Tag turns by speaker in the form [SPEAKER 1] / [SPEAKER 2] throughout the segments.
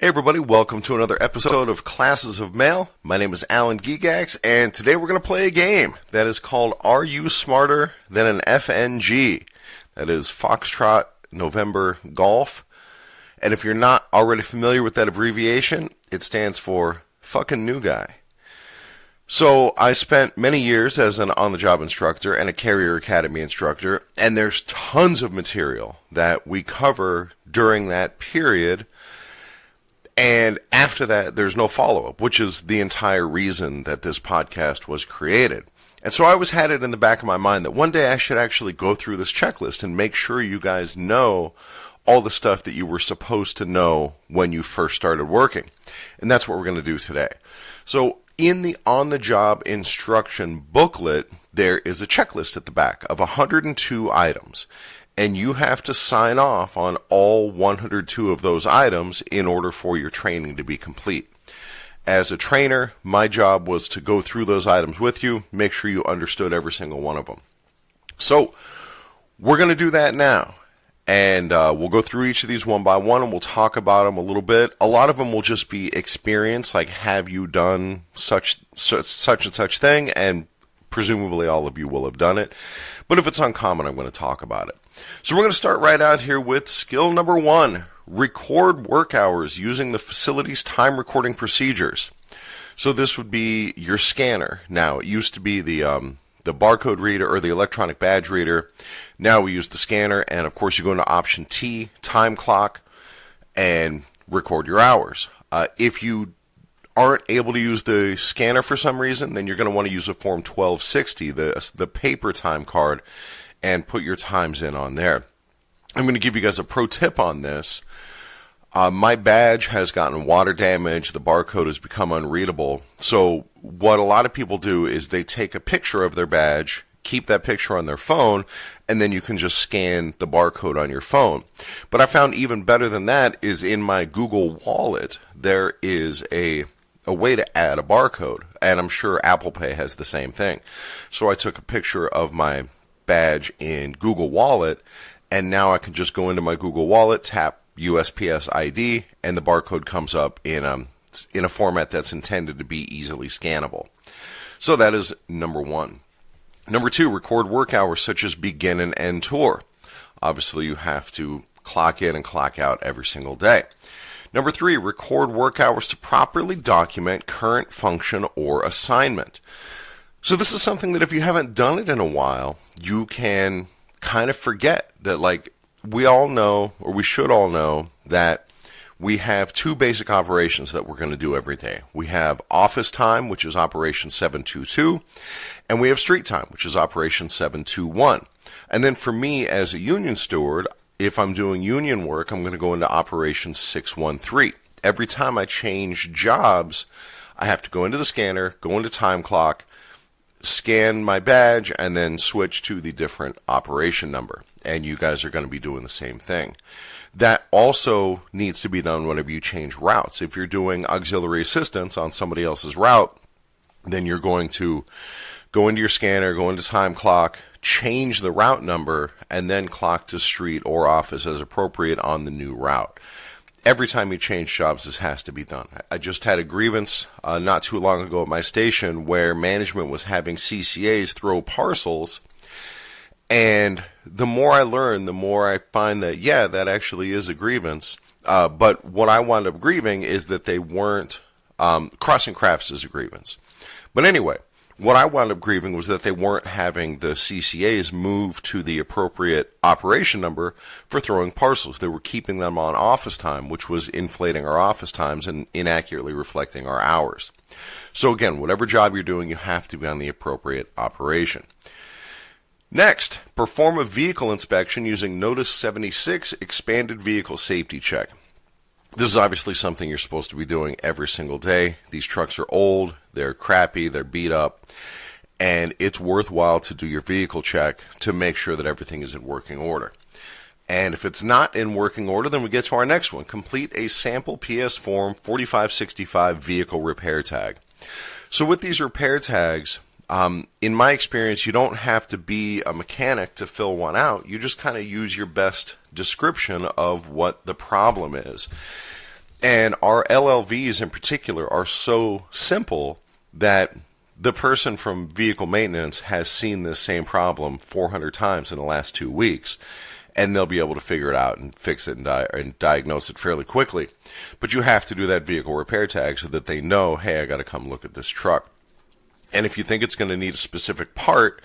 [SPEAKER 1] Hey everybody, welcome to another episode of Classes of Mail. My name is Alan Gigax, and today we're going to play a game that is called Are You Smarter Than an FNG? That is Foxtrot November Golf. And if you're not already familiar with that abbreviation, it stands for fucking new guy. So I spent many years as an on-the-job instructor and a Carrier Academy instructor, and there's tons of material that we cover during that period. And after that, there's no follow-up, which is the entire reason that this podcast was created. And so I always had it in the back of my mind that one day I should actually go through this checklist and make sure you guys know all the stuff that you were supposed to know when you first started working. And that's what we're going to do today. So in the on-the-job instruction booklet, there is a checklist at the back of 102 items. And you have to sign off on all 102 of those items in order for your training to be complete. As a trainer, my job was to go through those items with you, make sure you understood every single one of them. So, we're going to do that now. And we'll go through each of these one by one, and we'll talk about them a little bit. A lot of them will just be experience, like have you done such and such thing, and presumably all of you will have done it. But if it's uncommon, I'm going to talk about it. So we're going to start right out here with skill number 1, record work hours using the facility's time recording procedures. So this would be your scanner. Now, it used to be the barcode reader or the electronic badge reader. Now we use the scanner, and of course you go into option T, time clock, and record your hours. If you aren't able to use the scanner for some reason, then you're going to want to use a form 1260, the paper time card, and put your times in on there. I'm going to give you guys a pro tip on this. My badge has gotten water damage. The barcode has become unreadable. So what a lot of people do is they take a picture of their badge, keep that picture on their phone, and then you can just scan the barcode on your phone. But I found even better than that is in my Google Wallet, there is a way to add a barcode. And I'm sure Apple Pay has the same thing. So I took a picture of my badge in Google Wallet, and now I can just go into my Google Wallet, tap USPS ID, and the barcode comes up in a format that's intended to be easily scannable. So that is number 1. Number 2, record work hours such as begin and end tour. Obviously, you have to clock in and clock out every single day. Number 3, record work hours to properly document current function or assignment. So this is something that if you haven't done it in a while, you can kind of forget that, like, we all know, or we should all know, that we have 2 basic operations that we're going to do every day. We have office time, which is operation 722, and we have street time, which is operation 721. And then for me as a union steward, if I'm doing union work, I'm going to go into operation 613. Every time I change jobs, I have to go into the scanner, go into time clock, scan my badge, and then switch to the different operation number. And you guys are going to be doing the same thing. That also needs to be done whenever you change routes. If you're doing auxiliary assistance on somebody else's route, then you're going to go into your scanner, go into time clock, change the route number, and then clock to street or office as appropriate on the new route. Every time you change jobs, this has to be done. I just had a grievance not too long ago at my station where management was having CCAs throw parcels, and the more I learn, the more I find that, yeah, that actually is a grievance. But what I wound up grieving is that they weren't, crossing crafts is a grievance. But anyway, what I wound up grieving was that they weren't having the CCAs move to the appropriate operation number for throwing parcels. They were keeping them on office time, which was inflating our office times and inaccurately reflecting our hours. So again, whatever job you're doing, you have to be on the appropriate operation. Next, perform a vehicle inspection using Notice 76 Expanded Vehicle Safety Check. This is obviously something you're supposed to be doing every single day. These trucks are old, they're crappy, they're beat up, and it's worthwhile to do your vehicle check to make sure that everything is in working order. And if it's not in working order, then we get to our next one. Complete a sample PS Form 4565 vehicle repair tag. So with these repair tags, in my experience, you don't have to be a mechanic to fill one out. You just kind of use your best description of what the problem is. And our LLVs in particular are so simple that the person from vehicle maintenance has seen this same problem 400 times in the last 2 weeks, and they'll be able to figure it out and fix it and diagnose it fairly quickly. But you have to do that vehicle repair tag so that they know, hey, I got to come look at this truck. And if you think it's going to need a specific part,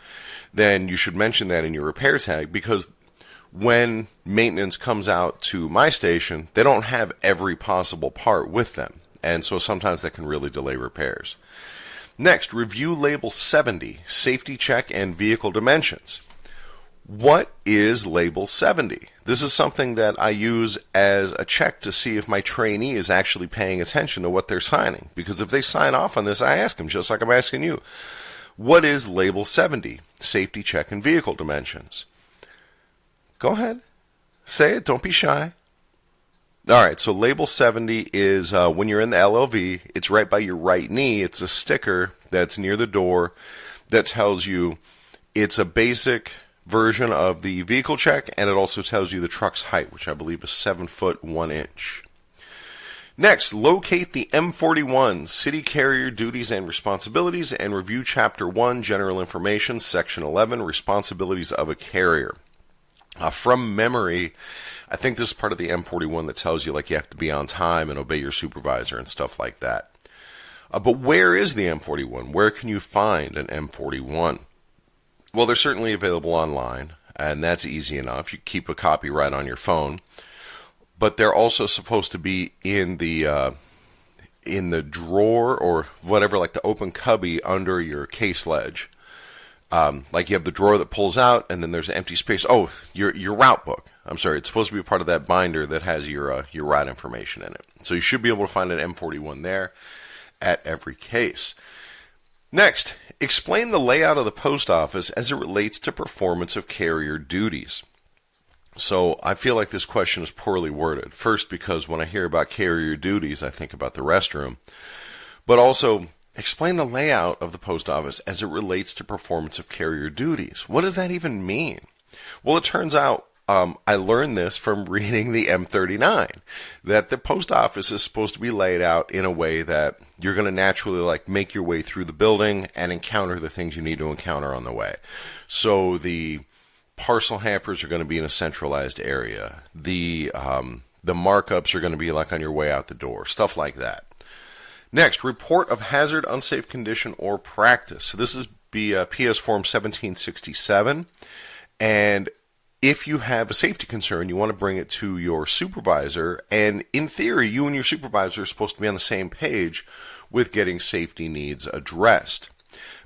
[SPEAKER 1] then you should mention that in your repair tag, because when maintenance comes out to my station, they don't have every possible part with them. And so sometimes that can really delay repairs. Next, review label 70, safety check and vehicle dimensions. What is label 70? This is something that I use as a check to see if my trainee is actually paying attention to what they're signing. Because if they sign off on this, I ask them, just like I'm asking you, what is label 70, safety check and vehicle dimensions? Go ahead. Say it. Don't be shy. All right, so label 70 is when you're in the LLV, it's right by your right knee. It's a sticker that's near the door that tells you it's a basic version of the vehicle check, and it also tells you the truck's height, which I believe is 7 foot 1 inch. Next, locate the M41, City Carrier Duties and Responsibilities, and review Chapter 1, General Information, Section 11, Responsibilities of a Carrier. From memory, I think this is part of the M41 that tells you like you have to be on time and obey your supervisor and stuff like that. But where is the M41? Where can you find an M41? Well, they're certainly available online, and that's easy enough. You keep a copy right on your phone. But they're also supposed to be in the drawer or whatever, like the open cubby under your case ledge. Like you have the drawer that pulls out, and then there's an empty space. Oh, your route book. I'm sorry, it's supposed to be part of that binder that has your route information in it. So you should be able to find an M41 there at every case. Next, explain the layout of the post office as it relates to performance of carrier duties. So I feel like this question is poorly worded. First, because when I hear about carrier duties, I think about the restroom. But also, explain the layout of the post office as it relates to performance of carrier duties. What does that even mean? Well, it turns out I learned this from reading the M39, that the post office is supposed to be laid out in a way that you're going to naturally like make your way through the building and encounter the things you need to encounter on the way. So the parcel hampers are going to be in a centralized area. The markups are going to be like on your way out the door, stuff like that. Next, report of hazard, unsafe condition, or practice. So this is PS Form 1767, and if you have a safety concern, you want to bring it to your supervisor, and in theory, you and your supervisor are supposed to be on the same page with getting safety needs addressed.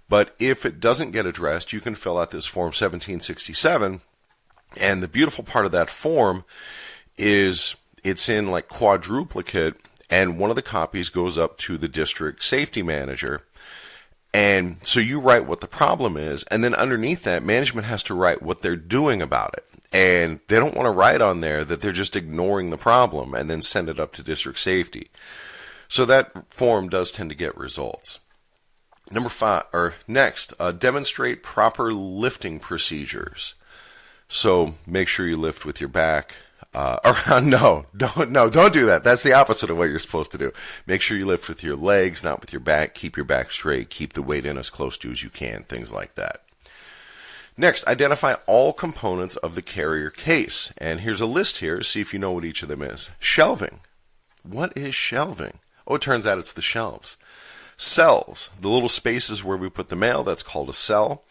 [SPEAKER 1] But if it doesn't get addressed, you can fill out this Form 1767, and the beautiful part of that form is it's in like quadruplicate, and one of the copies goes up to the district safety manager. And so you write what the problem is, and then underneath that, management has to write what they're doing about it. And they don't want to write on there that they're just ignoring the problem and then send it up to district safety. So that form does tend to get results. Next, demonstrate proper lifting procedures. So make sure you lift with your back. No, don't do that. That's the opposite of what you're supposed to do. Make sure you lift with your legs, not with your back. Keep your back straight. Keep the weight in as close to as you can. Things like that. Next, identify all components of the carrier case. And here's a list here. See if you know what each of them is. Shelving. What is shelving? Oh, it turns out it's the shelves. Cells. The little spaces where we put the mail, that's called a cell.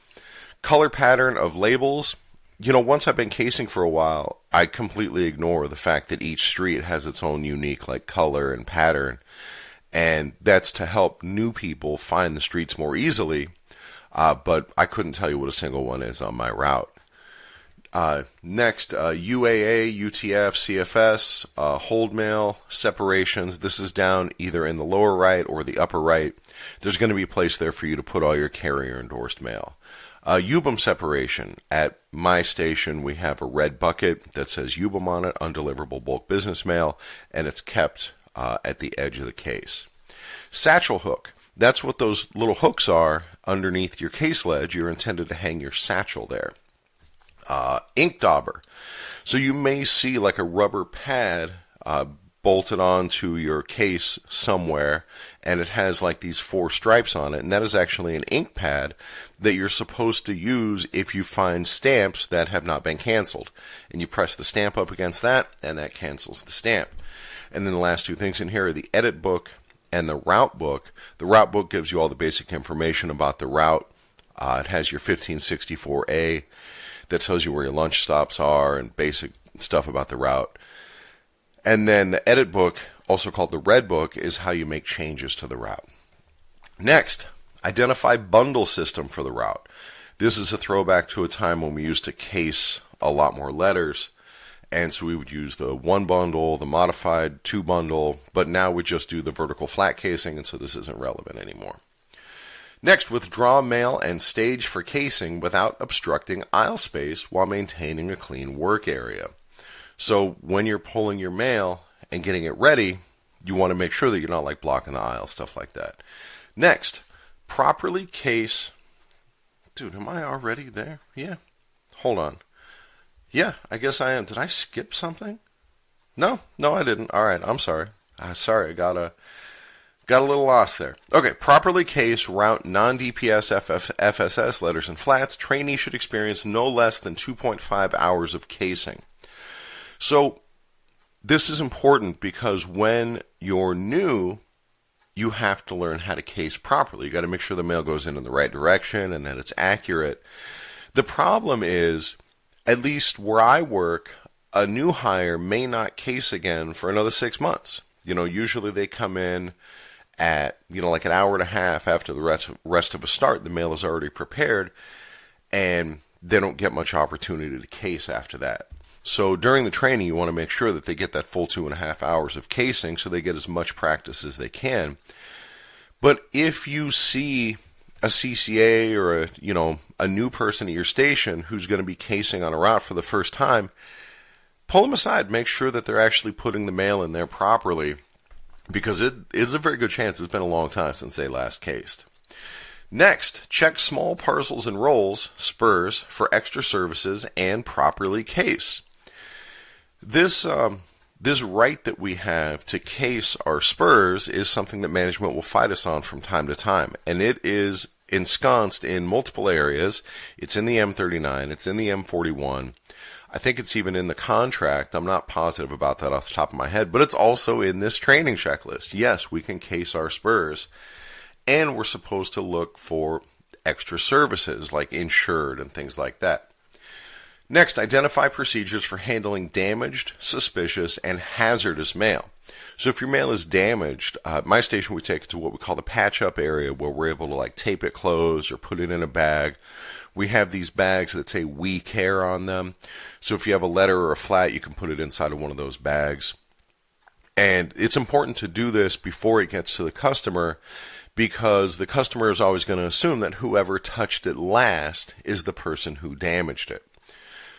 [SPEAKER 1] Color pattern of labels. You know, once I've been casing for a while, I completely ignore the fact that each street has its own unique like color and pattern. And that's to help new people find the streets more easily. But I couldn't tell you what a single one is on my route. Next, UAA, UTF, CFS, hold mail, separations. This is down either in the lower right or the upper right. There's going to be a place there for you to put all your carrier endorsed mail. UBM separation. At my station, we have a red bucket that says UBM on it, undeliverable bulk business mail, and it's kept at the edge of the case. Satchel hook. That's what those little hooks are underneath your case ledge. You're intended to hang your satchel there. Ink dauber. So you may see like a rubber pad bolted onto your case somewhere, and it has like these 4 stripes on it, and that is actually an ink pad that you're supposed to use if you find stamps that have not been canceled. And you press the stamp up against that, and that cancels the stamp. And then the last 2 things in here are the edit book and the route book. The route book gives you all the basic information about the route. It has your 1564A that tells you where your lunch stops are and basic stuff about the route. And then the edit book, also called the red book, is how you make changes to the route. Next, identify bundle system for the route. This is a throwback to a time when we used to case a lot more letters. And so we would use the 1 bundle, the modified 2 bundle, but now we just do the vertical flat casing, and so this isn't relevant anymore. Next, withdraw mail and stage for casing without obstructing aisle space while maintaining a clean work area. So when you're pulling your mail and getting it ready, you want to make sure that you're not like blocking the aisle, stuff like that. Next, properly case. Dude, am I already there? Yeah. Hold on. Yeah, I guess I am. Did I skip something? No, I didn't. All right, I'm sorry. Sorry, I got a little lost there. Okay, properly case route non-DPS FSS letters and flats. Trainee should experience no less than 2.5 hours of casing. So this is important because when you're new, you have to learn how to case properly. You got to make sure the mail goes in the right direction and that it's accurate. The problem is, at least where I work, a new hire may not case again for another 6 months. Usually they come in at, like an hour and a half after the rest of a start. The mail is already prepared, and they don't get much opportunity to case after that. So during the training, you want to make sure that they get that full 2.5 hours of casing so they get as much practice as they can. But if you see a CCA or a new person at your station who's going to be casing on a route for the first time, pull them aside. Make sure that they're actually putting the mail in there properly, because it is a very good chance it's been a long time since they last cased. Next, check small parcels and rolls, spurs, for extra services and properly case. This right that we have to case our spurs is something that management will fight us on from time to time, and it is ensconced in multiple areas. It's in the M39, it's in the M41. I think it's even in the contract. I'm not positive about that off the top of my head, but it's also in this training checklist. Yes, we can case our spurs, and we're supposed to look for extra services like insured and things like that. Next, identify procedures for handling damaged, suspicious, and hazardous mail. So if your mail is damaged, at my station we take it to what we call the patch-up area, where we're able to like tape it closed or put it in a bag. We have these bags that say "We Care" on them. So if you have a letter or a flat, you can put it inside of one of those bags. And it's important to do this before it gets to the customer, because the customer is always going to assume that whoever touched it last is the person who damaged it.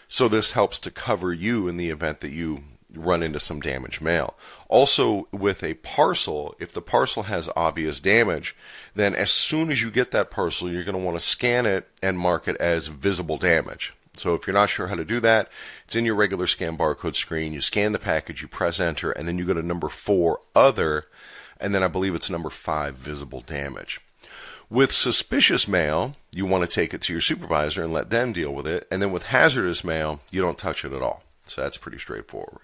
[SPEAKER 1] So this helps to cover you in the event that you run into some damaged mail. Also, with a parcel, if the parcel has obvious damage, then as soon as you get that parcel, you're going to want to scan it and mark it as visible damage. So if you're not sure how to do that, it's in your regular scan barcode screen. You scan the package, you press enter, and then you go to number 4, other, and then I believe it's number 5, visible damage. With suspicious mail, you want to take it to your supervisor and let them deal with it. And then with hazardous mail, you don't touch it at all. So that's pretty straightforward.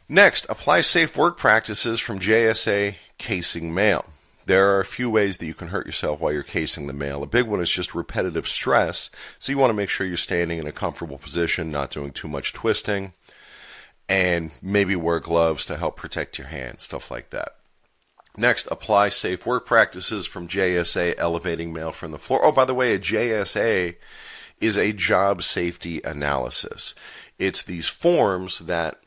[SPEAKER 1] Next, apply safe work practices from JSA casing mail. There are a few ways that you can hurt yourself while you're casing the mail. A big one is just repetitive stress. So you want to make sure you're standing in a comfortable position, not doing too much twisting, and maybe wear gloves to help protect your hands, stuff like that. Next, apply safe work practices from JSA, elevating mail from the floor. Oh, by the way, a JSA is a job safety analysis. It's these forms that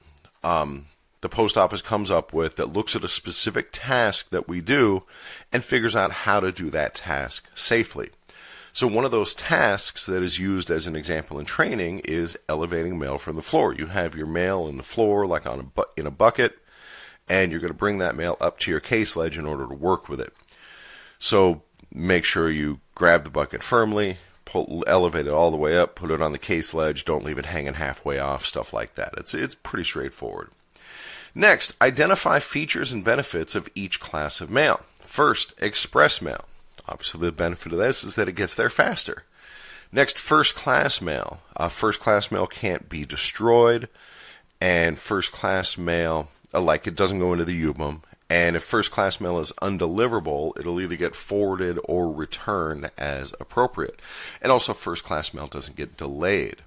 [SPEAKER 1] the post office comes up with that looks at a specific task that we do and figures out how to do that task safely. So one of those tasks that is used as an example in training is elevating mail from the floor. You have your mail in the floor, like in a bucket, and you're going to bring that mail up to your case ledge in order to work with it. So make sure you grab the bucket firmly, elevate it all the way up, put it on the case ledge, don't leave it hanging halfway off, stuff like that. It's pretty straightforward. Next, identify features and benefits of each class of mail. First, express mail. Obviously, the benefit of this is that it gets there faster. Next, first class mail. First class mail can't be destroyed, and first class mail, like it doesn't go into the U-boom. And if first class mail is undeliverable, it'll either get forwarded or returned as appropriate. And also, first class mail doesn't get delayed.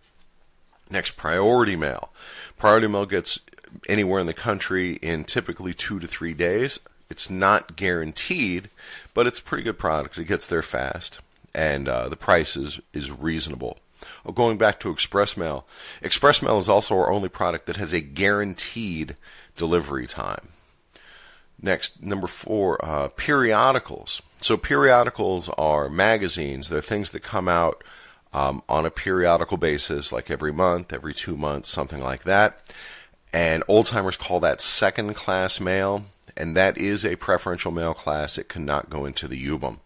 [SPEAKER 1] Next, priority mail. Priority mail gets anywhere in the country in typically 2 to 3 days. It's not guaranteed, but it's a pretty good product. It gets there fast, and the price is reasonable. Going back to express mail is also our only product that has a guaranteed delivery time. Next, number 4, periodicals. So periodicals are magazines. They're things that come out on a periodical basis, like every month, every 2 months, something like that. And old-timers call that second-class mail, and that is a preferential mail class. It cannot go into the U-boom.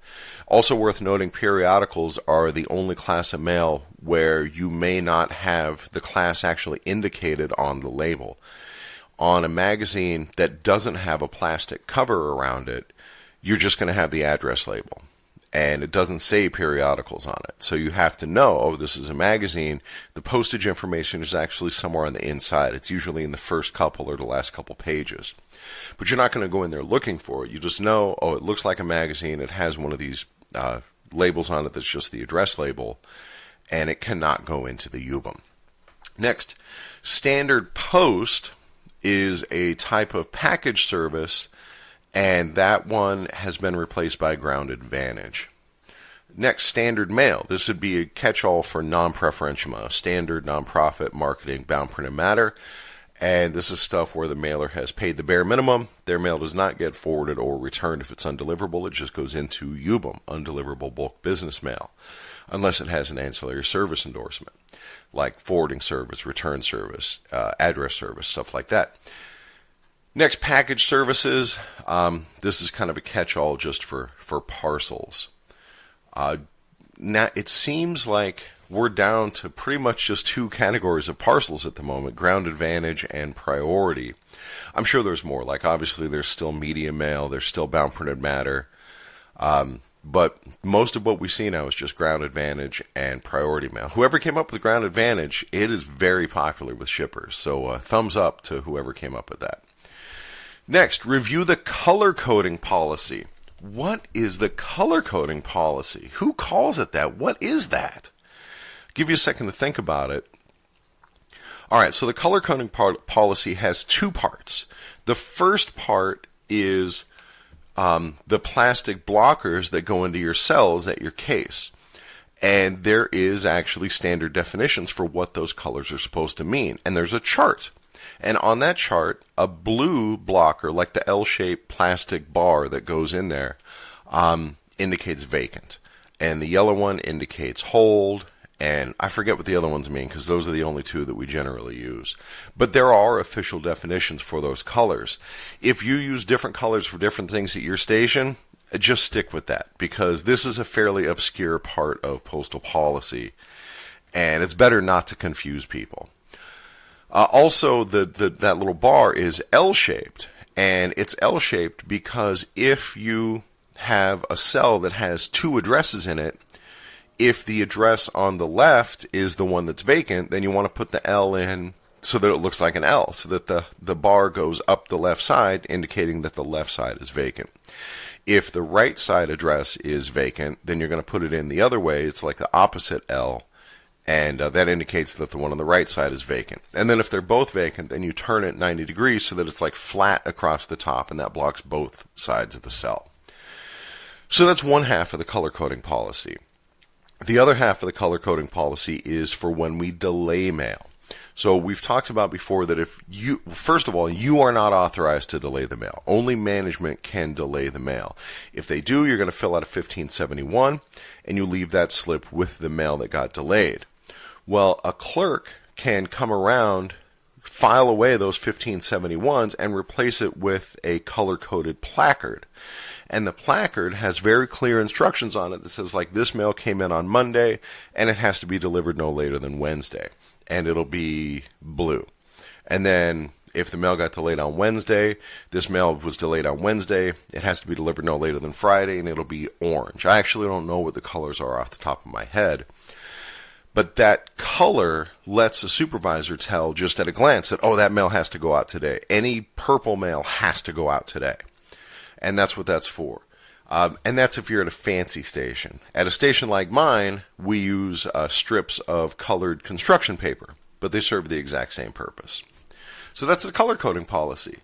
[SPEAKER 1] Also worth noting, periodicals are the only class of mail where you may not have the class actually indicated on the label. On a magazine that doesn't have a plastic cover around it, you're just going to have the address label. And it doesn't say periodicals on it. So you have to know, oh, this is a magazine. The postage information is actually somewhere on the inside. It's usually in the first couple or the last couple pages. But you're not going to go in there looking for it. You just know, oh, it looks like a magazine. It has one of these labels on it that's just the address label. And it cannot go into the U-boom. Next, standard post is a type of package service, and that one has been replaced by Ground Advantage. Next, standard mail. This would be a catch-all for non-preferential mail, standard, nonprofit, marketing, bound, print, and matter. And this is stuff where the mailer has paid the bare minimum. Their mail does not get forwarded or returned if it's undeliverable. It just goes into U-boom, undeliverable bulk business mail, unless it has an ancillary service endorsement, like forwarding service, return service, address service, stuff like that. Next, package services. This is kind of a catch-all just for parcels. Now, it seems like we're down to pretty much just 2 categories of parcels at the moment, Ground Advantage and Priority. I'm sure there's more. Like, obviously, there's still media mail, there's still bound printed matter. But most of what we see now is just Ground Advantage and Priority mail. Whoever came up with Ground Advantage, it is very popular with shippers. So thumbs up to whoever came up with that. Next, review the color coding policy. What is the color coding policy? Who calls it that? What is that? Give you a second to think about it. All right, so the color coding policy has 2 parts. The first part is the plastic blockers that go into your cells at your case. And there is actually standard definitions for what those colors are supposed to mean. And there's a chart. And on that chart, a blue blocker, like the L-shaped plastic bar that goes in there, indicates vacant. And the yellow one indicates hold. And I forget what the other ones mean because those are the only 2 that we generally use. But there are official definitions for those colors. If you use different colors for different things at your station, just stick with that because this is a fairly obscure part of postal policy. And it's better not to confuse people. Also, that little bar is L-shaped. And it's L-shaped because if you have a cell that has 2 addresses in it, if the address on the left is the one that's vacant, then you want to put the L in so that it looks like an L, so that the bar goes up the left side, indicating that the left side is vacant. If the right side address is vacant, then you're going to put it in the other way. It's like the opposite L, and that indicates that the one on the right side is vacant. And then if they're both vacant, then you turn it 90 degrees so that it's like flat across the top, and that blocks both sides of the cell. So that's one half of the color coding policy. The other half of the color coding policy is for when we delay mail. So we've talked about before that first of all, you are not authorized to delay the mail. Only management can delay the mail. If they do, you're going to fill out a 1571 and you leave that slip with the mail that got delayed. Well, a clerk can come around, file away those 1571s and replace it with a color-coded placard. And the placard has very clear instructions on it that says, like, this mail came in on Monday, and it has to be delivered no later than Wednesday. And it'll be blue. And then if the mail got delayed on Wednesday, this mail was delayed on Wednesday, it has to be delivered no later than Friday, and it'll be orange. I actually don't know what the colors are off the top of my head, but that color lets a supervisor tell just at a glance that, oh, that mail has to go out today. Any purple mail has to go out today. And that's what that's for. And that's if you're at a fancy station. At a station like mine, we use strips of colored construction paper, but they serve the exact same purpose. So that's the color coding policy.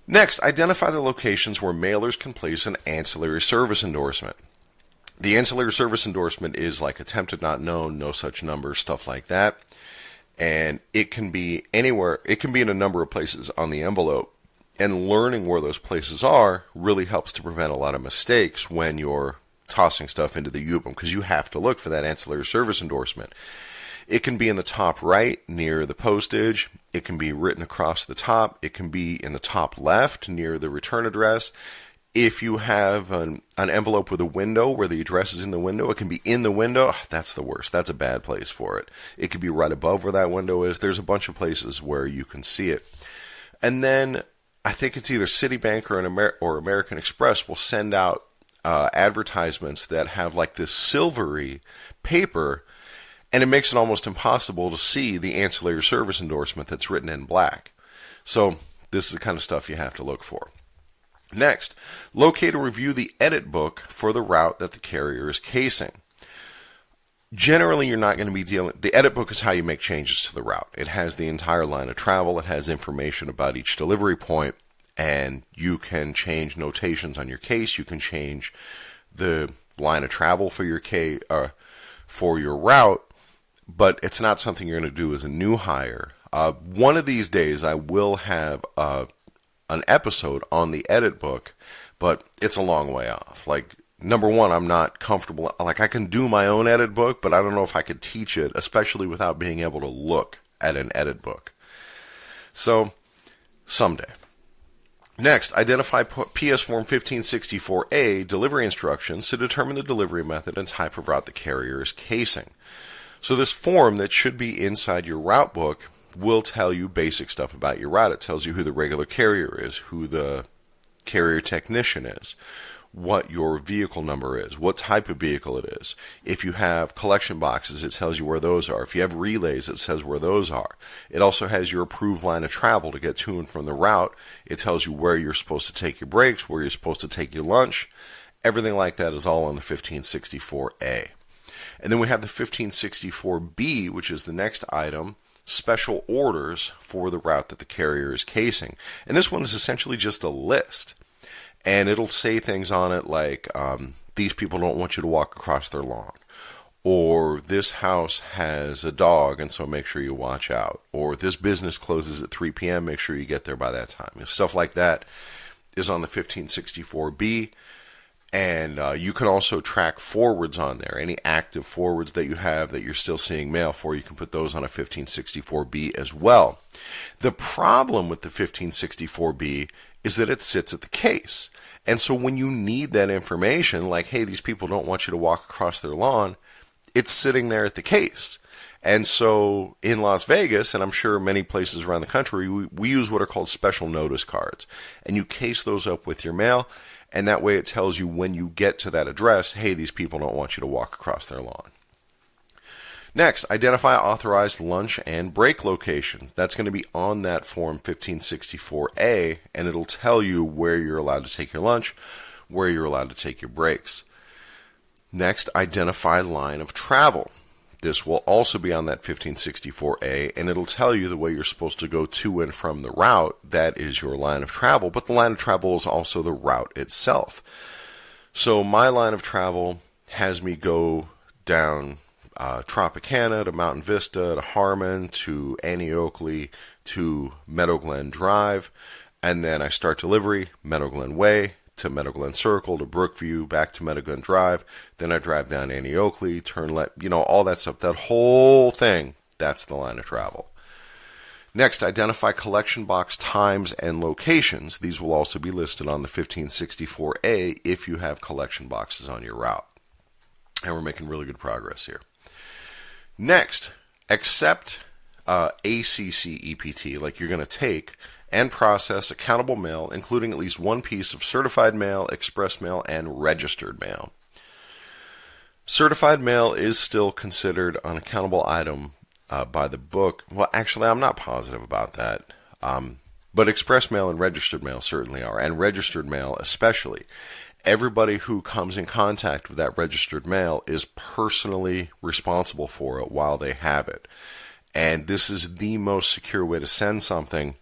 [SPEAKER 1] Next, identify the locations where mailers can place an ancillary service endorsement. The ancillary service endorsement is like attempted not known, no such number, stuff like that. And it can be anywhere. It can be in a number of places on the envelope. And learning where those places are really helps to prevent a lot of mistakes when you're tossing stuff into the U-boom, because you have to look for that ancillary service endorsement. It can be in the top right near the postage. It can be written across the top. It can be in the top left near the return address. If you have an envelope with a window where the address is in the window, it can be in the window. That's the worst. That's a bad place for it. It could be right above where that window is. There's a bunch of places where you can see it. And then I think it's either Citibank or American Express will send out advertisements that have like this silvery paper, and it makes it almost impossible to see the ancillary service endorsement that's written in black. So this is the kind of stuff you have to look for. Next, locate or review the edit book for the route that the carrier is casing. Generally, you're not going to be dealing... The edit book is how you make changes to the route. It has the entire line of travel. It has information about each delivery point, and you can change notations on your case. You can change the line of travel for your route, but it's not something you're going to do as a new hire. One of these days, I will have an episode on the edit book, but it's a long way off. Like, number one, I'm not comfortable. Like, I can do my own edit book, but I don't know if I could teach it, especially without being able to look at an edit book. So, someday. Next, identify PS Form 1564A delivery instructions to determine the delivery method and type of route the carrier is casing. So this form that should be inside your route book will tell you basic stuff about your route. It tells you who the regular carrier is, who the carrier technician is, what your vehicle number is, what type of vehicle it is. If you have collection boxes, it tells you where those are. If you have relays, it says where those are. It also has your approved line of travel to get to and from the route. It tells you where you're supposed to take your breaks, where you're supposed to take your lunch. Everything like that is all on the 1564A. And then we have the 1564B, which is the next item, special orders for the route that the carrier is casing. And this one is essentially just a list. And it'll say things on it like, these people don't want you to walk across their lawn. Or this house has a dog, and so make sure you watch out. Or this business closes at 3 p.m., make sure you get there by that time. Stuff like that is on the 1564B. And you can also track forwards on there. Any active forwards that you have that you're still seeing mail for, you can put those on a 1564B as well. The problem with the 1564B is that it sits at the case. And so when you need that information, like, hey, these people don't want you to walk across their lawn, it's sitting there at the case. And so in Las Vegas, and I'm sure many places around the country, we use what are called special notice cards. And you case those up with your mail, and that way it tells you when you get to that address, hey, these people don't want you to walk across their lawn. Next, identify authorized lunch and break locations. That's going to be on that form 1564A, and it'll tell you where you're allowed to take your lunch, where you're allowed to take your breaks. Next, identify line of travel. This will also be on that 1564A, and it'll tell you the way you're supposed to go to and from the route. That is your line of travel, but the line of travel is also the route itself. So my line of travel has me go down Tropicana to Mountain Vista to Harmon to Annie Oakley to Meadow Glen Drive, and then I start delivery Meadow Glen Way to Meadow Glen Circle to Brookview, back to Meadow Glen Drive. Then I drive down Annie Oakley, turn left, all that stuff. That whole thing, that's the line of travel. Next, identify collection box times and locations. These will also be listed on the 1564A if you have collection boxes on your route. And we're making really good progress here. Next, accept ACCEPT, like you're going to take and process accountable mail, including at least one piece of certified mail, express mail, and registered mail. Certified mail is still considered an accountable item by the book. Well, actually, I'm not positive about that. But express mail and registered mail certainly are, and registered mail especially. Everybody who comes in contact with that registered mail is personally responsible for it while they have it. And this is the most secure way to send something.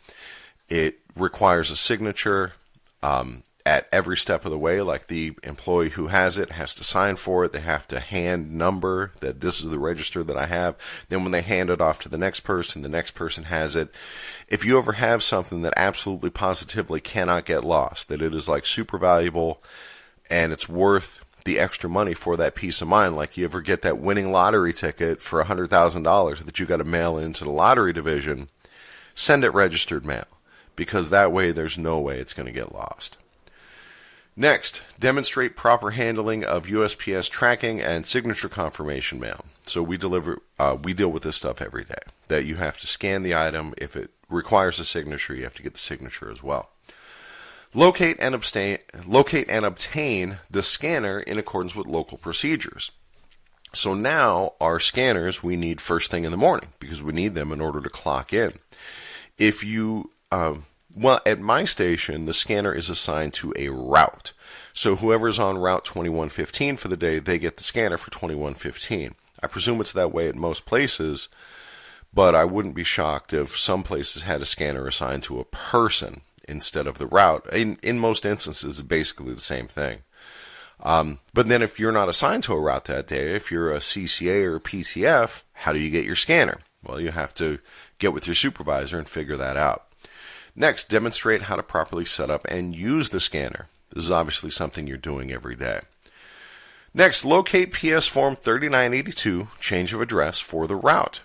[SPEAKER 1] It requires a signature at every step of the way, like the employee who has it has to sign for it. They have to hand number that this is the register that I have. Then when they hand it off to the next person has it. If you ever have something that absolutely positively cannot get lost, that it is like super valuable and it's worth the extra money for that peace of mind, like you ever get that winning lottery ticket for $100,000 that you got to mail into the lottery division, send it registered mail, because that way there's no way it's going to get lost. Next, demonstrate proper handling of USPS tracking and signature confirmation mail. So we deal with this stuff every day, that you have to scan the item. If it requires a signature, you have to get the signature as well. Locate and obtain the scanner in accordance with local procedures. So now our scanners we need first thing in the morning because we need them in order to clock in. If you at my station, the scanner is assigned to a route. So whoever's on Route 2115 for the day, they get the scanner for 2115. I presume it's that way at most places, but I wouldn't be shocked if some places had a scanner assigned to a person instead of the route. In most instances, it's basically the same thing. But then if you're not assigned to a route that day, if you're a CCA or a PTF, how do you get your scanner? Well, you have to get with your supervisor and figure that out. Next, demonstrate how to properly set up and use the scanner. This is obviously something you're doing every day. Next, locate PS Form 3982, change of address for the route.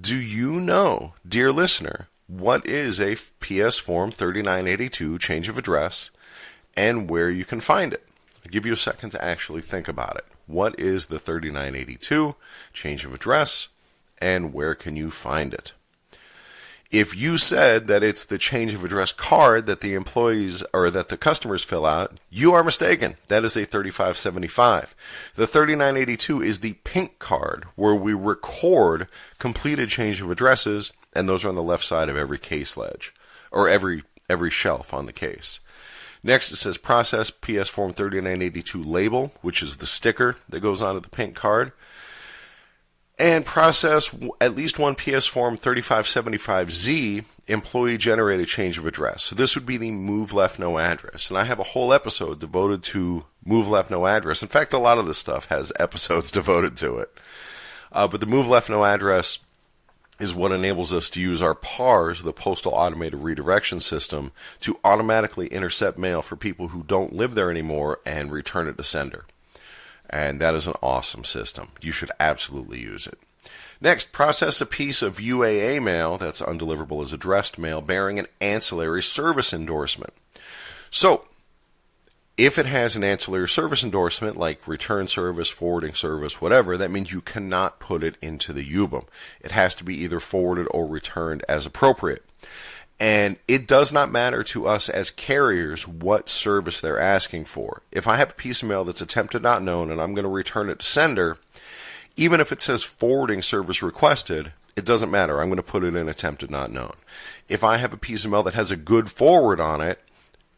[SPEAKER 1] Do you know, dear listener, what is a PS Form 3982, change of address, and where you can find it? I'll give you a second to actually think about it. What is the 3982, change of address, and where can you find it? If you said that it's the change of address card that the employees or that the customers fill out, you are mistaken. That is a 3575. The 3982 is the pink card where we record completed change of addresses, and those are on the left side of every case ledge or every shelf on the case. Next, it says process PS Form 3982 label, which is the sticker that goes onto the pink card. And process at least one PS Form 3575Z employee-generated change of address. So this would be the move left no address. And I have a whole episode devoted to move left no address. In fact, a lot of this stuff has episodes devoted to it. But the move left no address is what enables us to use our PARS, the Postal Automated Redirection System, to automatically intercept mail for people who don't live there anymore and return it to sender. And that is an awesome system. You should absolutely use it. Next, process a piece of UAA mail, that's undeliverable as addressed mail, bearing an ancillary service endorsement. So, if it has an ancillary service endorsement, like return service, forwarding service, whatever, that means you cannot put it into the UBOM. It has to be either forwarded or returned as appropriate. And it does not matter to us as carriers what service they're asking for. If I have a piece of mail that's attempted not known and I'm going to return it to sender, even if it says forwarding service requested, it doesn't matter. I'm going to put it in attempted not known. If I have a piece of mail that has a good forward on it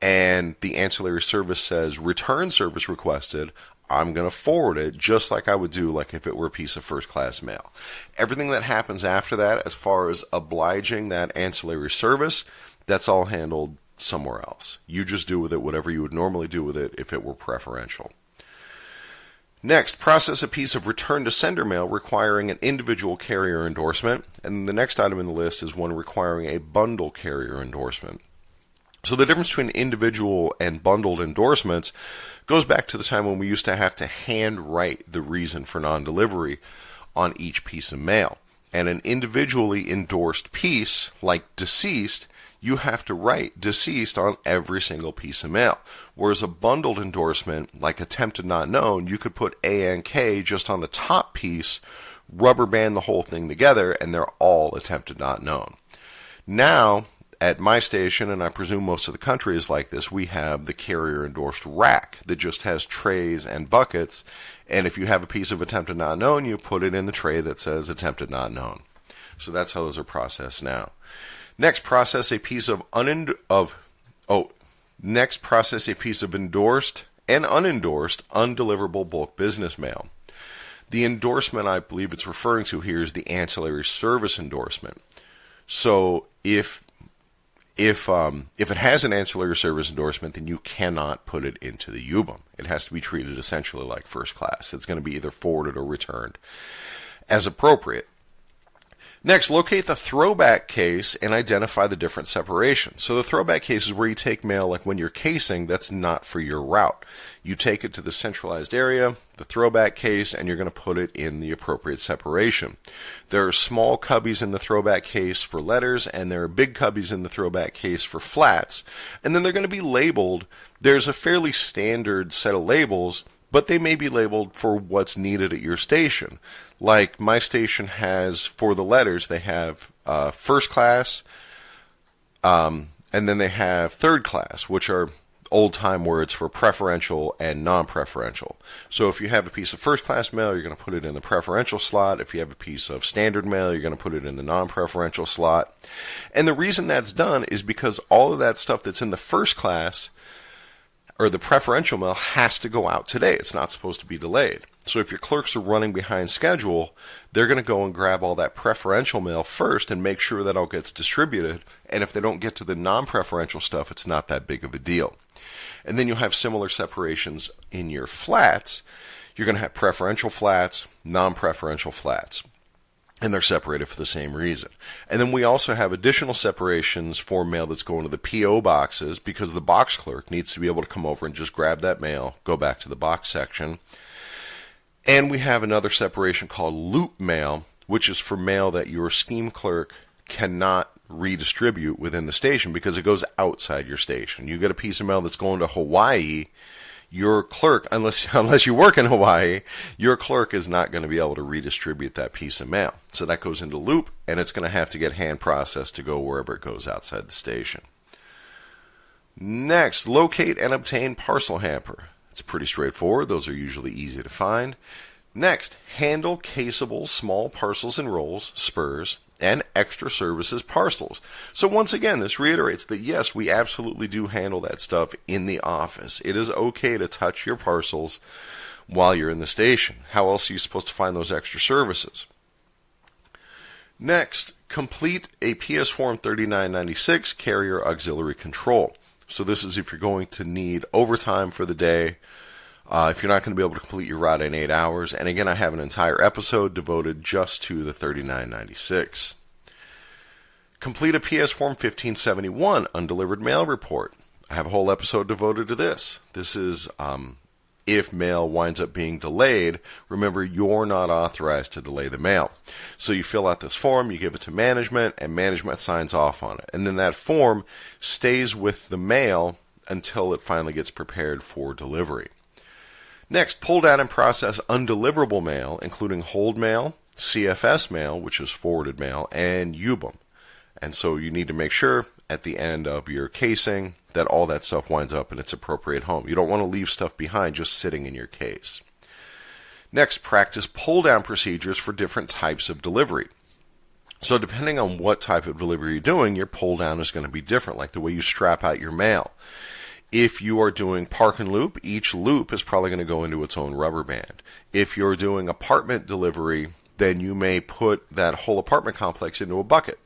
[SPEAKER 1] and the ancillary service says return service requested, I'm going to forward it just like I would do like if it were a piece of first-class mail. Everything that happens after that, as far as obliging that ancillary service, that's all handled somewhere else. You just do with it whatever you would normally do with it if it were preferential. Next, process a piece of return-to-sender mail requiring an individual carrier endorsement. And the next item in the list is one requiring a bundle carrier endorsement. So the difference between individual and bundled endorsements goes back to the time when we used to have to handwrite the reason for non-delivery on each piece of mail. And an individually endorsed piece, like deceased, you have to write deceased on every single piece of mail. Whereas a bundled endorsement, like attempted not known, you could put A and K just on the top piece rubber band the whole thing together, and they're all attempted not known. Now, at my station, and I presume most of the country is like this, we have the carrier-endorsed rack that just has trays and buckets, and if you have a piece of attempted not known, you put it in the tray that says attempted not known. So that's how those are processed now. Next, process a piece of endorsed and unendorsed undeliverable bulk business mail. The endorsement I believe it's referring to here is the ancillary service endorsement. So if it has an ancillary service endorsement, then you cannot put it into the UBUM. It has to be treated essentially like first class. It's going to be either forwarded or returned as appropriate. Next, locate the throwback case and identify the different separations. So the throwback case is where you take mail like when you're casing that's not for your route. You take it to the centralized area, the throwback case, and you're going to put it in the appropriate separation. There are small cubbies in the throwback case for letters, and there are big cubbies in the throwback case for flats. And then they're going to be labeled. There's a fairly standard set of labels, but they may be labeled for what's needed at your station. Like my station has, for the letters, they have first class, and then they have third class, which are old-time words for preferential and non-preferential. So if you have a piece of first-class mail, you're going to put it in the preferential slot. If you have a piece of standard mail, you're going to put it in the non-preferential slot. And the reason that's done is because all of that stuff that's in the first class or the preferential mail has to go out today. It's not supposed to be delayed. So if your clerks are running behind schedule, they're going to go and grab all that preferential mail first and make sure that all gets distributed. And if they don't get to the non-preferential stuff, it's not that big of a deal. And then you'll have similar separations in your flats. You're going to have preferential flats, non-preferential flats. And they're separated for the same reason. And then we also have additional separations for mail that's going to the P.O. boxes because the box clerk needs to be able to come over and just grab that mail, go back to the box section. And we have another separation called loop mail, which is for mail that your scheme clerk cannot redistribute within the station because it goes outside your station. You get a piece of mail that's going to Hawaii, your clerk, unless you work in Hawaii, your clerk is not going to be able to redistribute that piece of mail. So that goes into loop, and it's going to have to get hand processed to go wherever it goes outside the station. Next, locate and obtain parcel hamper. It's pretty straightforward. Those are usually easy to find. Next, handle caseable small parcels and rolls, spurs, and extra services parcels. So once again, this reiterates that yes, we absolutely do handle that stuff in the office. It is okay to touch your parcels while you're in the station. How else are you supposed to find those extra services? Next, complete a PS Form 3996 carrier auxiliary control. So this is if you're going to need overtime for the day, if you're not going to be able to complete your route in 8 hours. And again, I have an entire episode devoted just to the 3996. Complete a PS Form 1571 undelivered mail report. I have a whole episode devoted to this. This is if mail winds up being delayed. Remember, you're not authorized to delay the mail. So you fill out this form, you give it to management, and management signs off on it. And then that form stays with the mail until it finally gets prepared for delivery. Next, pull down and process undeliverable mail, including hold mail, CFS mail, which is forwarded mail, and UBUM. And so you need to make sure at the end of your casing that all that stuff winds up in its appropriate home. You don't want to leave stuff behind just sitting in your case. Next, practice pull-down procedures for different types of delivery. So depending on what type of delivery you're doing, your pull-down is going to be different, like the way you strap out your mail. If you are doing park and loop, each loop is probably going to go into its own rubber band. If you're doing apartment delivery, then you may put that whole apartment complex into a bucket.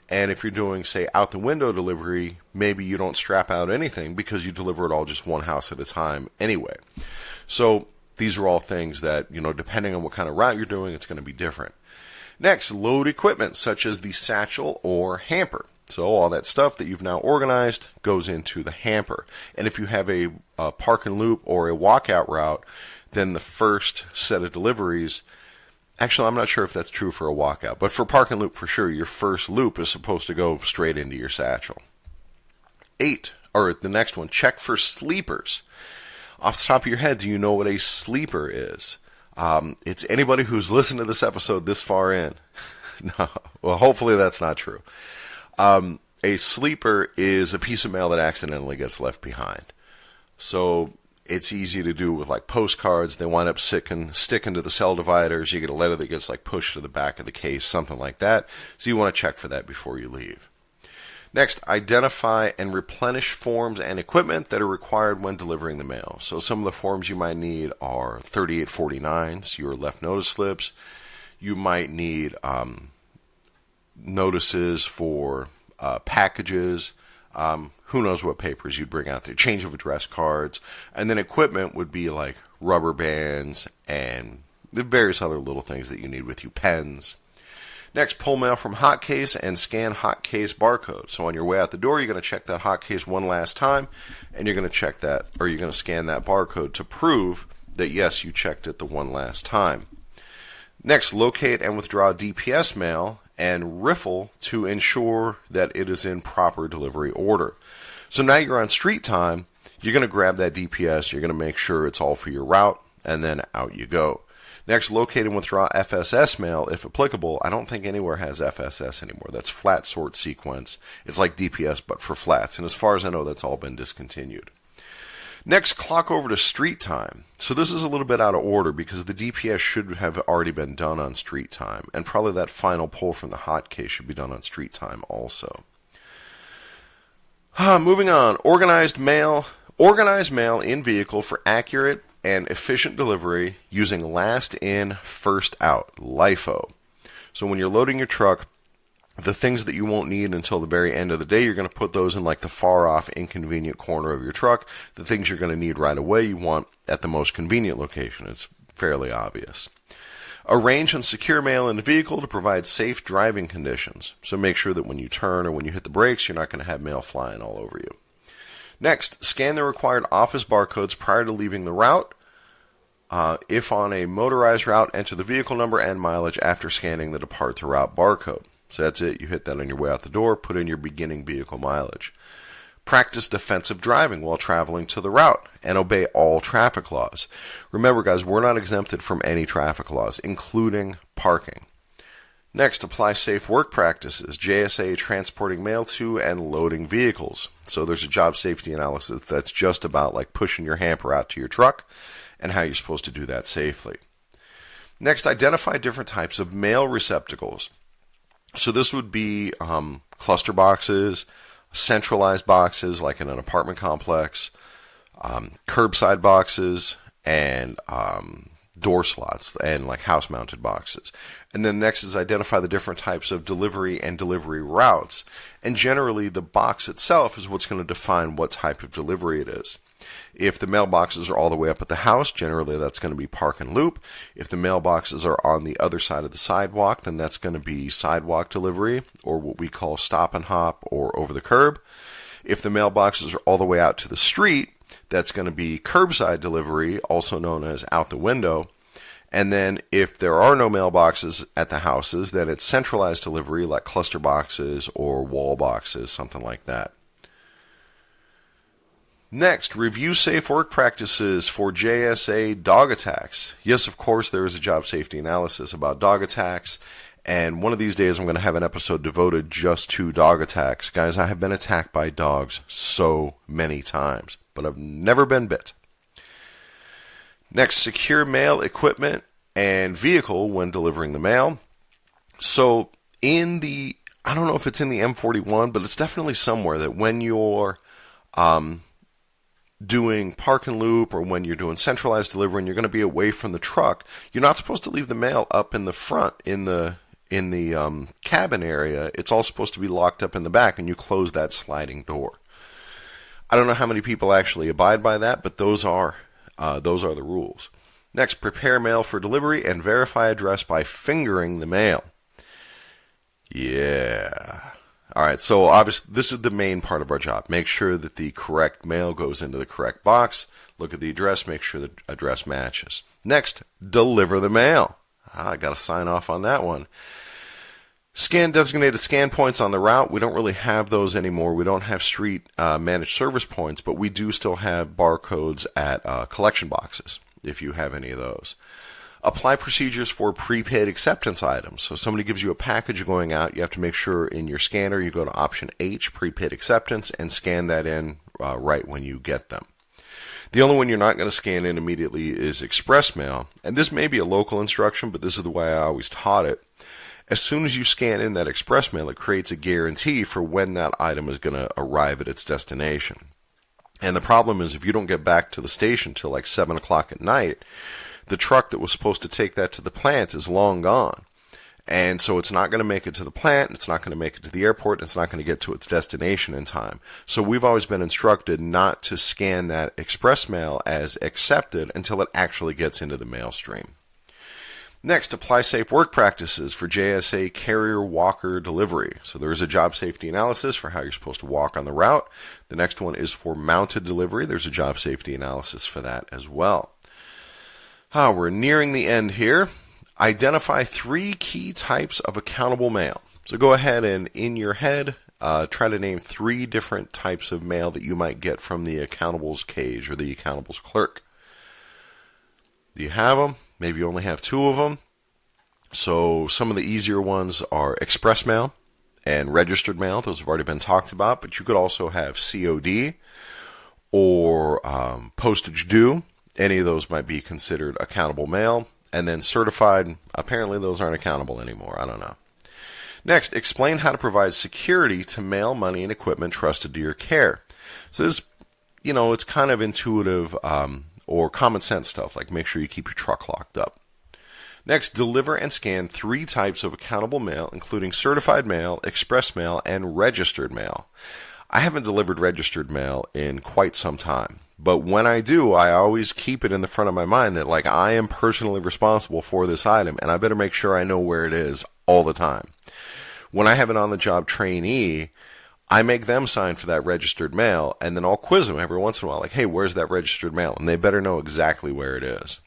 [SPEAKER 1] And if you're doing, say, out the window delivery, maybe you don't strap out anything because you deliver it all just one house at a time anyway. So these are all things that, depending on what kind of route you're doing, it's going to be different. Next, load equipment such as the satchel or hamper. So all that stuff that you've now organized goes into the hamper. And if you have a park and loop or a walkout route, then the first set of deliveries, actually I'm not sure if that's true for a walkout, but for park and loop for sure, your first loop is supposed to go straight into your satchel. The next one, check for sleepers. Off the top of your head, do you know what a sleeper is? It's anybody who's listened to this episode this far in. No, well, hopefully that's not true. A sleeper is a piece of mail that accidentally gets left behind. So it's easy to do with like postcards. They wind up sticking to the cell dividers. You get a letter that gets like pushed to the back of the case, something like that. So you want to check for that before you leave. Next, identify and replenish forms and equipment that are required when delivering the mail. So some of the forms you might need are 3849s, your left notice slips. You might need notices for packages. Who knows what papers you'd bring out there. Change of address cards. And then equipment would be like rubber bands and the various other little things that you need with you, pens. Next, pull mail from hotcase and scan hotcase barcode. So on your way out the door, you're going to check that hotcase one last time, and you're going to check that, or you're going to scan that barcode to prove that yes, you checked it the one last time. Next, locate and withdraw DPS mail and riffle to ensure that it is in proper delivery order. So now you're on street time, you're going to grab that DPS, you're going to make sure it's all for your route, and then out you go. Next, locate and withdraw FSS mail, if applicable. I don't think anywhere has FSS anymore. That's flat sort sequence. It's like DPS, but for flats. And as far as I know, that's all been discontinued. Next, clock over to street time. So this is a little bit out of order because the DPS should have already been done on street time. And probably that final pull from the hot case should be done on street time also. Moving on. Organized mail in vehicle for accurate and efficient delivery using last in, first out, LIFO. So when you're loading your truck, the things that you won't need until the very end of the day, you're going to put those in like the far off inconvenient corner of your truck. The things you're going to need right away, you want at the most convenient location. It's fairly obvious. Arrange and secure mail in the vehicle to provide safe driving conditions. So make sure that when you turn or when you hit the brakes, you're not going to have mail flying all over you. Next, scan the required office barcodes prior to leaving the route. If on a motorized route, enter the vehicle number and mileage after scanning the depart to route barcode. So that's it. You hit that on your way out the door, put in your beginning vehicle mileage. Practice defensive driving while traveling to the route and obey all traffic laws. Remember, guys, we're not exempted from any traffic laws, including parking. Next, apply safe work practices, JSA transporting mail to and loading vehicles. So there's a job safety analysis that's just about like pushing your hamper out to your truck and how you're supposed to do that safely. Next, identify different types of mail receptacles. So this would be cluster boxes, centralized boxes like in an apartment complex, curbside boxes, and door slots and like house-mounted boxes. And then next is identify the different types of delivery and delivery routes. And generally, the box itself is what's going to define what type of delivery it is. If the mailboxes are all the way up at the house, generally that's going to be park and loop. If the mailboxes are on the other side of the sidewalk, then that's going to be sidewalk delivery, or what we call stop and hop or over the curb. If the mailboxes are all the way out to the street, that's going to be curbside delivery, also known as out the window. And then if there are no mailboxes at the houses, then it's centralized delivery like cluster boxes or wall boxes, something like that. Next, review safe work practices for JSA dog attacks. Yes, of course, there is a job safety analysis about dog attacks, and one of these days I'm going to have an episode devoted just to dog attacks. Guys, I have been attacked by dogs so many times, but I've never been bit. Next, secure mail equipment and vehicle when delivering the mail. So I don't know if it's in the M41, but it's definitely somewhere that when you're doing park and loop or when you're doing centralized delivery and you're going to be away from the truck, you're not supposed to leave the mail up in the front in the cabin area. It's all supposed to be locked up in the back, and you close that sliding door. I don't know how many people actually abide by that, but those are the rules. Next, prepare mail for delivery and verify address by fingering the mail. Yeah. All right, so obviously this is the main part of our job. Make sure that the correct mail goes into the correct box. Look at the address, make sure the address matches. Next, deliver the mail. I got to sign off on that one. Scan designated scan points on the route. We don't really have those anymore. We don't have street managed service points, but we do still have barcodes at collection boxes, if you have any of those. Apply procedures for prepaid acceptance items. So somebody gives you a package going out, you have to make sure in your scanner you go to option H, prepaid acceptance, and scan that in right when you get them. The only one you're not going to scan in immediately is express mail. And this may be a local instruction, but this is the way I always taught it. As soon as you scan in that express mail, it creates a guarantee for when that item is going to arrive at its destination. And the problem is if you don't get back to the station till like 7 o'clock at night, the truck that was supposed to take that to the plant is long gone. And so it's not going to make it to the plant, it's not going to make it to the airport, it's not going to get to its destination in time. So we've always been instructed not to scan that express mail as accepted until it actually gets into the mail stream. Next, apply safe work practices for JSA carrier walker delivery. So there is a job safety analysis for how you're supposed to walk on the route. The next one is for mounted delivery. There's a job safety analysis for that as well. We're nearing the end here. Identify 3 key types of accountable mail. So go ahead and in your head, try to name 3 different types of mail that you might get from the accountables cage or the accountables clerk. Do you have them? Maybe you only have 2 of them. So some of the easier ones are express mail and registered mail. Those have already been talked about, but you could also have COD or postage due. Any of those might be considered accountable mail. And then certified, apparently those aren't accountable anymore. I don't know. Next, explain how to provide security to mail, money, and equipment trusted to your care. So this, it's kind of intuitive or common sense stuff, like make sure you keep your truck locked up. Next, deliver and scan 3 types of accountable mail, including certified mail, express mail, and registered mail. I haven't delivered registered mail in quite some time. But when I do, I always keep it in the front of my mind that like I am personally responsible for this item and I better make sure I know where it is all the time. When I have an on-the-job trainee, I make them sign for that registered mail and then I'll quiz them every once in a while like, hey, where's that registered mail? And they better know exactly where it is.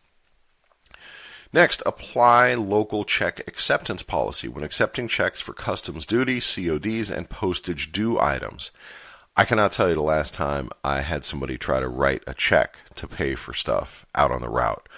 [SPEAKER 1] Next, apply local check acceptance policy when accepting checks for customs duty, CODs, and postage due items. I cannot tell you the last time I had somebody try to write a check to pay for stuff out on the route.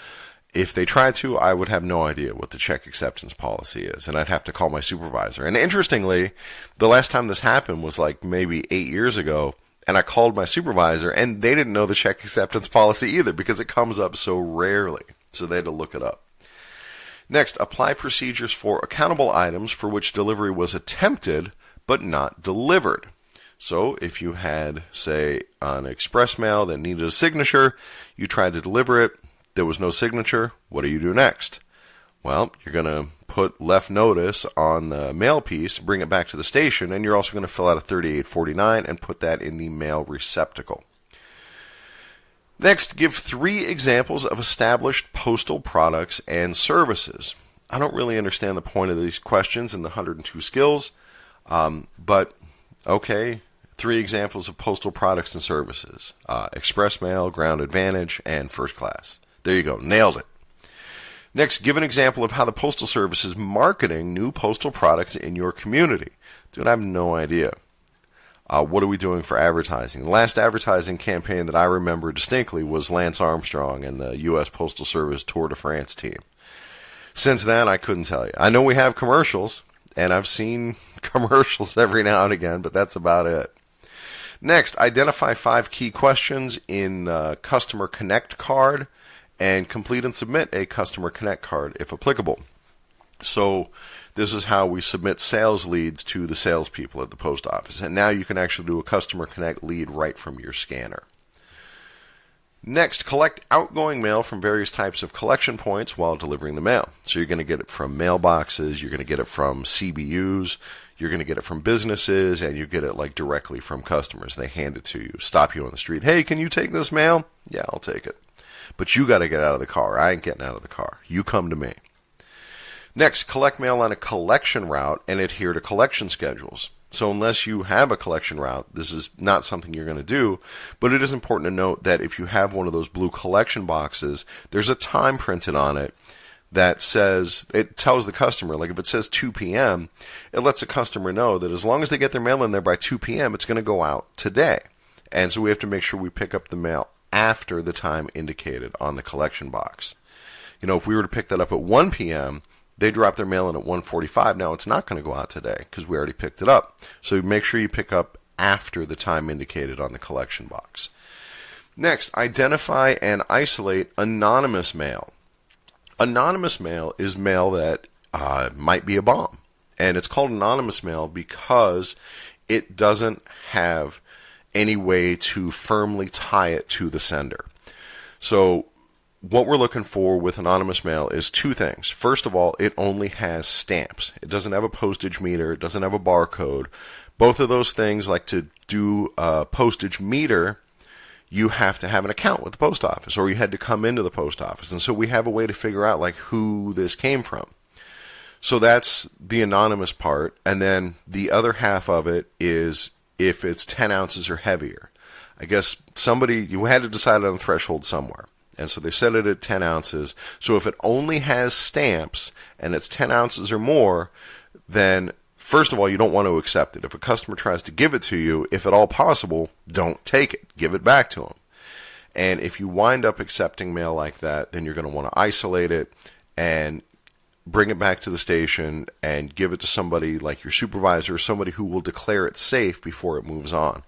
[SPEAKER 1] If they tried to, I would have no idea what the check acceptance policy is, and I'd have to call my supervisor. And interestingly, the last time this happened was like maybe 8 years ago, and I called my supervisor, and they didn't know the check acceptance policy either because it comes up so rarely. So they had to look it up. Next, apply procedures for accountable items for which delivery was attempted but not delivered. So if you had, say, an express mail that needed a signature, you tried to deliver it, there was no signature, what do you do next? Well, you're going to put left notice on the mail piece, bring it back to the station, and you're also going to fill out a 3849 and put that in the mail receptacle. Next, give 3 examples of established postal products and services. I don't really understand the point of these questions in the 102 skills, but okay. 3 examples of postal products and services. Express mail, ground advantage, and first class. There you go. Nailed it. Next, give an example of how the Postal Service is marketing new postal products in your community. Dude, I have no idea. What are we doing for advertising? The last advertising campaign that I remember distinctly was Lance Armstrong and the U.S. Postal Service Tour de France team. Since then, I couldn't tell you. I know we have commercials, and I've seen commercials every now and again, but that's about it. Next, identify 5 key questions in Customer Connect card and complete and submit a Customer Connect card if applicable. So this is how we submit sales leads to the salespeople at the post office. And now you can actually do a Customer Connect lead right from your scanner. Next, collect outgoing mail from various types of collection points while delivering the mail. So you're going to get it from mailboxes, you're going to get it from CBUs, you're going to get it from businesses, and you get it like directly from customers. They hand it to you, stop you on the street. Hey, can you take this mail? Yeah, I'll take it. But you got to get out of the car. I ain't getting out of the car. You come to me. Next, collect mail on a collection route and adhere to collection schedules. So unless you have a collection route, this is not something you're going to do, but it is important to note that if you have one of those blue collection boxes, there's a time printed on it that says, it tells the customer, like if it says 2 p.m., it lets the customer know that as long as they get their mail in there by 2 p.m., it's going to go out today. And so we have to make sure we pick up the mail after the time indicated on the collection box. If we were to pick that up at 1 p.m., they drop their mail in at 1:45. Now, it's not going to go out today because we already picked it up. So make sure you pick up after the time indicated on the collection box. Next, identify and isolate anonymous mail. Anonymous mail is mail that might be a bomb. And it's called anonymous mail because it doesn't have any way to firmly tie it to the sender. So what we're looking for with anonymous mail is two things. First of all, it only has stamps. It doesn't have a postage meter. It doesn't have a barcode. Both of those things, like to do a postage meter, you have to have an account with the post office, or you had to come into the post office. And so we have a way to figure out like who this came from. So that's the anonymous part. And then the other half of it is if it's 10 ounces or heavier. I guess you had to decide on a threshold somewhere. And so they set it at 10 ounces. So if it only has stamps and it's 10 ounces or more, then first of all, you don't want to accept it. If a customer tries to give it to you, if at all possible, don't take it. Give it back to them. And if you wind up accepting mail like that, then you're going to want to isolate it and bring it back to the station and give it to somebody like your supervisor or somebody who will declare it safe before it moves on.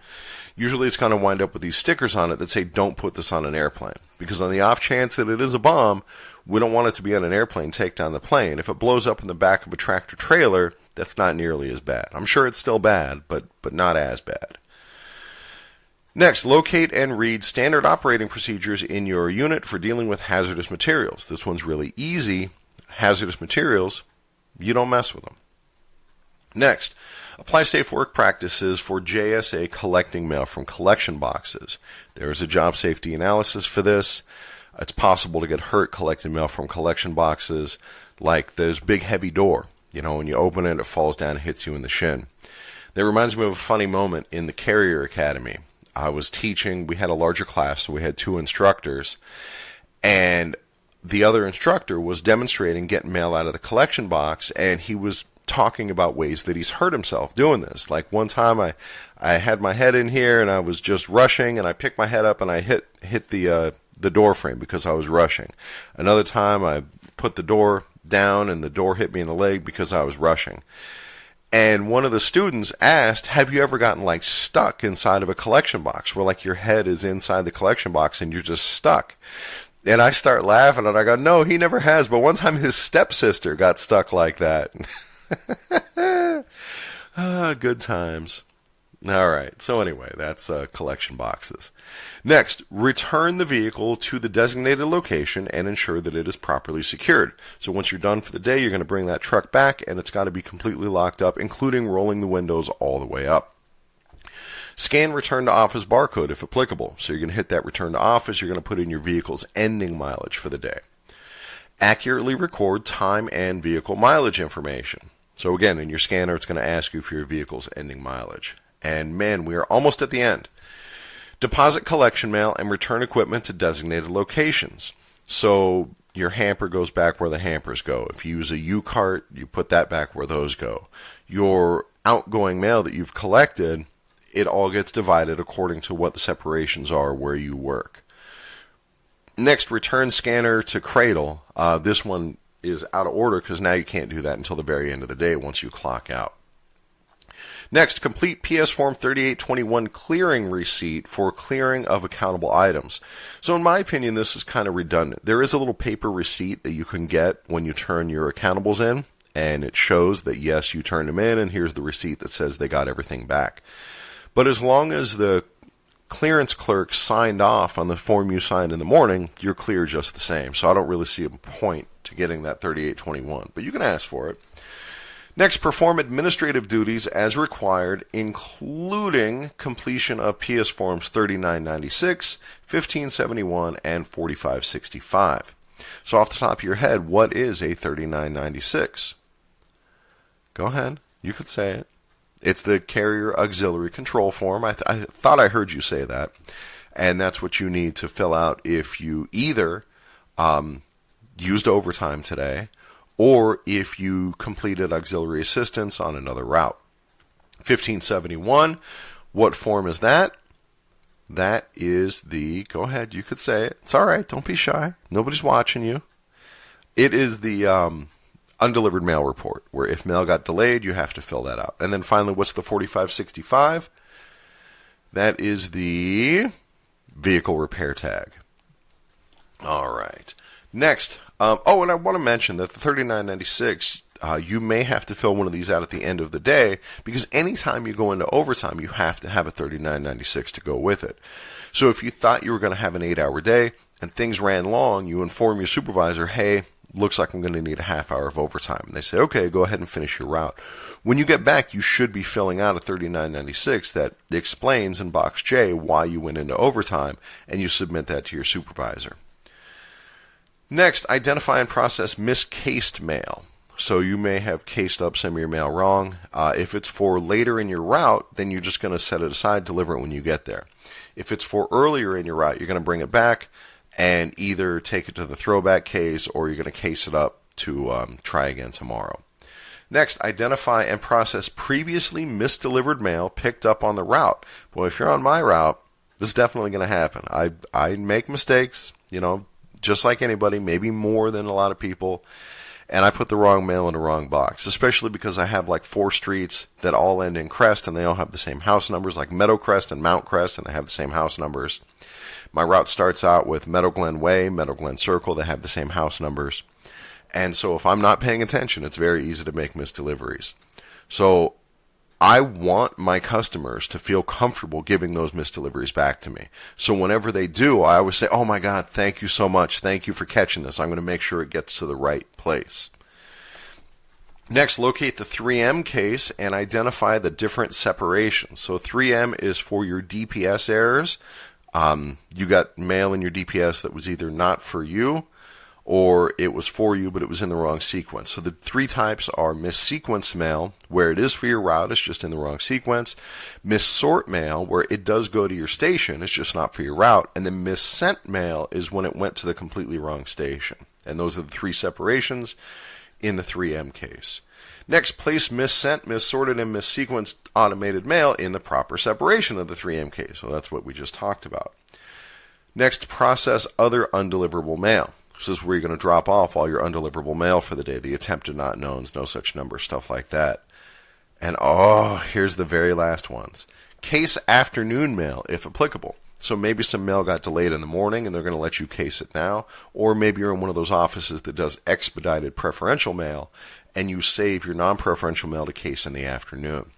[SPEAKER 1] Usually it's going to wind up with these stickers on it that say, don't put this on an airplane. Because on the off chance that it is a bomb, we don't want it to be on an airplane, take down the plane. If it blows up in the back of a tractor trailer, that's not nearly as bad. I'm sure it's still bad, but not as bad. Next, locate and read standard operating procedures in your unit for dealing with hazardous materials. This one's really easy. Hazardous materials, you don't mess with them. Next, apply safe work practices for JSA collecting mail from collection boxes. There is a job safety analysis for this. It's possible to get hurt collecting mail from collection boxes, like this big heavy door. When you open it, it falls down and hits you in the shin. That reminds me of a funny moment in the Carrier Academy. I was teaching, we had a larger class, so we had 2 instructors, and the other instructor was demonstrating getting mail out of the collection box, and he was talking about ways that he's hurt himself doing this. Like one time I had my head in here and I was just rushing, and I picked my head up and I hit the door frame because I was rushing. Another time I put the door down and the door hit me in the leg because I was rushing. And one of the students asked, have you ever gotten like stuck inside of a collection box where like your head is inside the collection box and you're just stuck? And I start laughing and I go, no, he never has. But one time his stepsister got stuck like that. Good times. All right. So anyway, that's collection boxes. Next, return the vehicle to the designated location and ensure that it is properly secured. So once you're done for the day, you're going to bring that truck back and it's got to be completely locked up, including rolling the windows all the way up. Scan return to office barcode if applicable. So you're going to hit that return to office. You're going to put in your vehicle's ending mileage for the day. Accurately record time and vehicle mileage information. So again, in your scanner, it's going to ask you for your vehicle's ending mileage. And man, we are almost at the end. Deposit collection mail and return equipment to designated locations. So your hamper goes back where the hampers go. If you use a U-cart, you put that back where those go. Your outgoing mail that you've collected, it all gets divided according to what the separations are where you work. Next, return scanner to cradle. This one is out of order because now you can't do that until the very end of the day once you clock out. Next, complete PS Form 3821 clearing receipt for clearing of accountable items. So in my opinion, this is kind of redundant. There is a little paper receipt that you can get when you turn your accountables in, and it shows that yes, you turned them in, and here's the receipt that says they got everything back. But as long as the clearance clerk signed off on the form you signed in the morning, you're clear just the same. So I don't really see a point to getting that 3821, but you can ask for it. Next, perform administrative duties as required, including completion of PS Forms 3996, 1571, and 4565. So off the top of your head, what is a 3996? Go ahead. You could say it. It's the Carrier Auxiliary Control Form. I thought I heard you say that. And that's what you need to fill out if you either used overtime today, or if you completed auxiliary assistance on another route. 1571, what form is that? That is the, go ahead, you could say it. It's all right, don't be shy. Nobody's watching you. It is the undelivered mail report, where if mail got delayed, you have to fill that out. And then finally, what's the 4565? That is the vehicle repair tag. All right. Next, and I want to mention that the $39.96, you may have to fill one of these out at the end of the day, because anytime you go into overtime, you have to have a $39.96 to go with it. So if you thought you were going to have an 8-hour day and things ran long, you inform your supervisor, hey, looks like I'm going to need a half hour of overtime. And they say, okay, go ahead and finish your route. When you get back, you should be filling out a $39.96 that explains in box J why you went into overtime, and you submit that to your supervisor. Next, identify and process miscased mail. So you may have cased up some of your mail wrong. If it's for later in your route, then you're just going to set it aside, deliver it when you get there. If it's for earlier in your route, you're going to bring it back and either take it to the throwback case, or you're going to case it up to try again tomorrow. Next, identify and process previously misdelivered mail picked up on the route. Boy, if you're on my route, this is definitely going to happen. I make mistakes, just like anybody, maybe more than a lot of people. And I put the wrong mail in the wrong box, especially because I have like 4 streets that all end in Crest, and they all have the same house numbers, like Meadow Crest and Mount Crest, and they have the same house numbers. My route starts out with Meadow Glen Way, Meadow Glen Circle. They have the same house numbers. And so if I'm not paying attention, it's very easy to make misdeliveries. So I want my customers to feel comfortable giving those misdeliveries back to me. So whenever they do, I always say, oh my God, thank you so much. Thank you for catching this. I'm going to make sure it gets to the right place. Next, locate the 3M case and identify the different separations. So 3M is for your DPS errors. You got mail in your DPS that was either not for you, or it was for you, but it was in the wrong sequence. So the 3 types are missequenced mail, where it is for your route, it's just in the wrong sequence. Missort mail, where it does go to your station, it's just not for your route. And then missent mail is when it went to the completely wrong station. And those are the 3 separations in the 3M case. Next, place missent, missorted, and missequenced automated mail in the proper separation of the 3M case. So that's what we just talked about. Next, process other undeliverable mail. This is where you're going to drop off all your undeliverable mail for the day, the attempted not knowns, no such number, stuff like that. And here's the very last ones. Case afternoon mail, if applicable. So maybe some mail got delayed in the morning and they're going to let you case it now. Or maybe you're in one of those offices that does expedited preferential mail and you save your non-preferential mail to case in the afternoon.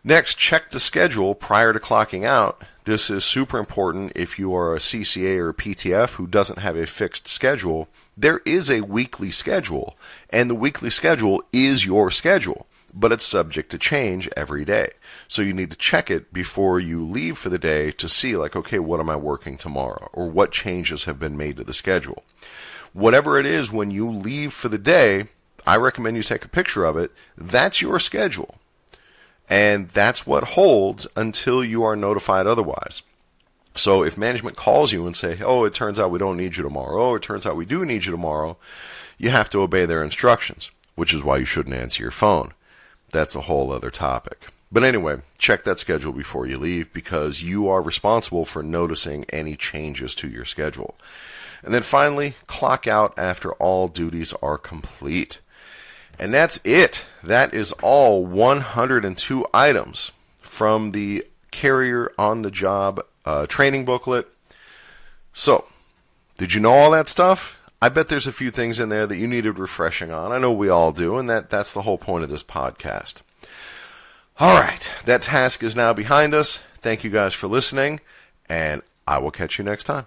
[SPEAKER 1] Next, check the schedule prior to clocking out. This is super important if you are a CCA or a PTF who doesn't have a fixed schedule. There is a weekly schedule, and the weekly schedule is your schedule, but it's subject to change every day. So you need to check it before you leave for the day to see, like, okay, what am I working tomorrow? Or what changes have been made to the schedule? Whatever it is, when you leave for the day, I recommend you take a picture of it. That's your schedule. And that's what holds until you are notified otherwise. So if management calls you and say, oh, it turns out we don't need you tomorrow, oh, it turns out we do need you tomorrow, you have to obey their instructions, which is why you shouldn't answer your phone. That's a whole other topic. But anyway, check that schedule before you leave, because you are responsible for noticing any changes to your schedule. And then finally, clock out after all duties are complete. And that's it. That is all 102 items from the Carrier on the Job training booklet. So, did you know all that stuff? I bet there's a few things in there that you needed refreshing on. I know we all do, and that's the whole point of this podcast. All right, that task is now behind us. Thank you guys for listening, and I will catch you next time.